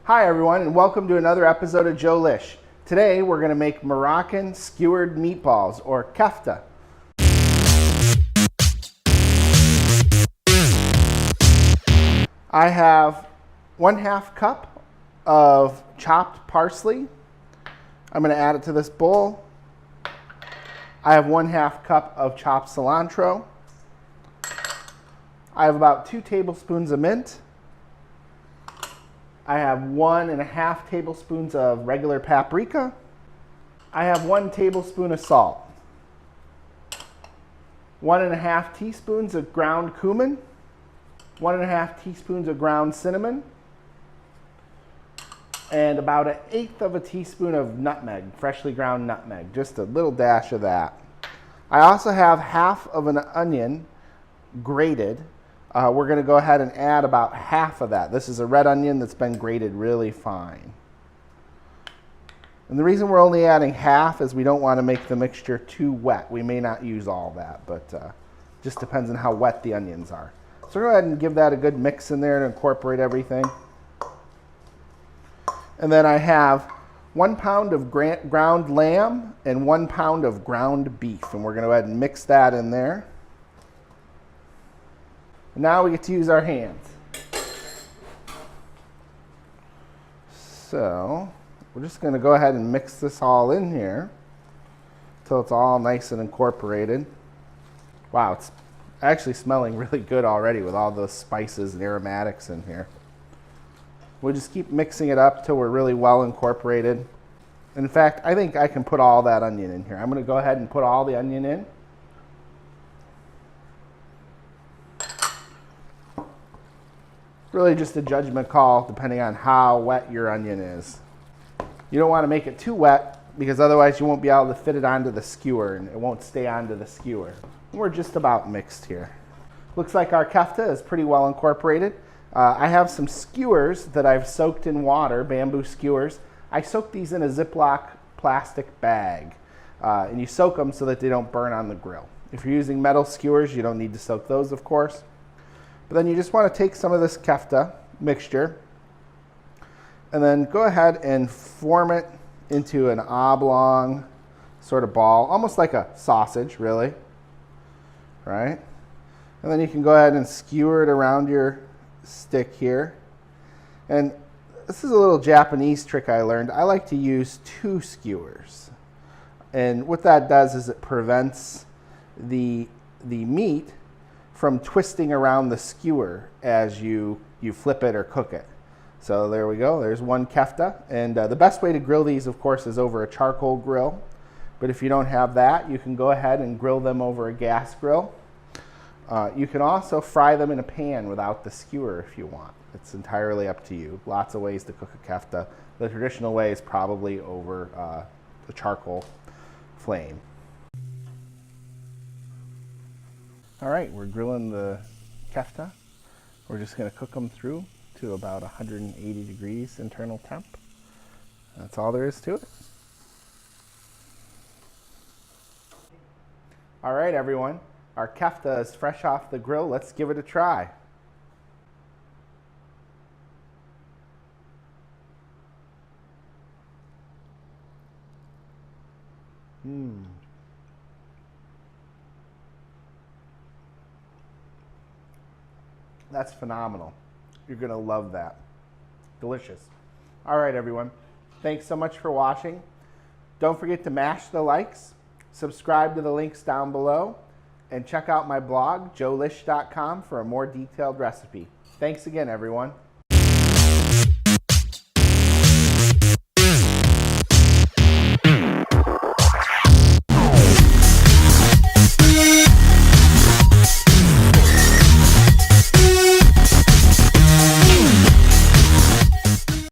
Hi everyone, and welcome to another episode of Joe Lish. Today we're going to make Moroccan skewered meatballs, or kefta. I have 1/2 cup of chopped parsley. I'm going to add it to this bowl. I have 1/2 cup of chopped cilantro. I have about 2 tablespoons of mint. I have 1.5 tablespoons of regular paprika. I have 1 tablespoon of salt. 1.5 teaspoons of ground cumin. 1.5 teaspoons of ground cinnamon. And about 1/8 of a teaspoon of nutmeg, freshly ground nutmeg, just a little dash of that. I also have 1/2 of an onion grated. We're going to go ahead and add about 1/2 of that. This is a red onion that's been grated really fine. And the reason we're only adding 1/2 is we don't want to make the mixture too wet. We may not use all that, but just depends on how wet the onions are. So go ahead and give that a good mix in there to incorporate everything. And then I have 1 pound of ground lamb and 1 pound of ground beef. And we're going to go ahead and mix that in there. Now we get to use our hands. So we're just going to go ahead and mix this all in here until it's all nice and incorporated. Wow, it's actually smelling really good already with all those spices and aromatics in here. We'll just keep mixing it up till we're really well incorporated. In fact, I think I can put all that onion in here. I'm going to go ahead and put all the onion in. Really just a judgment call depending on how wet your onion is. You don't want to make it too wet because otherwise you won't be able to fit it onto the skewer and it won't stay onto the skewer. We're just about mixed here. Looks like our kefta is pretty well incorporated. I have some skewers that I've soaked in water, bamboo skewers. I soak these in a Ziploc plastic bag. And you soak them so that they don't burn on the grill. If you're using metal skewers, you don't need to soak those, of course. But then you just want to take some of this kefta mixture and then go ahead and form it into an oblong sort of ball, almost like a sausage, really, right? And then you can go ahead and skewer it around your stick here. And this is a little Japanese trick I learned. I like to use 2 skewers. And what that does is it prevents the meat from twisting around the skewer as you flip it or cook it. So there we go, there's 1 kefta. And the best way to grill these, of course, is over a charcoal grill. But if you don't have that, you can go ahead and grill them over a gas grill. You can also fry them in a pan without the skewer if you want. It's entirely up to you. Lots of ways to cook a kefta. The traditional way is probably over the charcoal flame. All right, we're grilling the kefta. We're just going to cook them through to about 180 degrees internal temp. That's all there is to it. All right, everyone. Our kefta is fresh off the grill. Let's give it a try. That's phenomenal. You're going to love that. Delicious. All right, everyone. Thanks so much for watching. Don't forget to mash the likes, subscribe to the links down below, and check out my blog, joelish.com, for a more detailed recipe. Thanks again, everyone.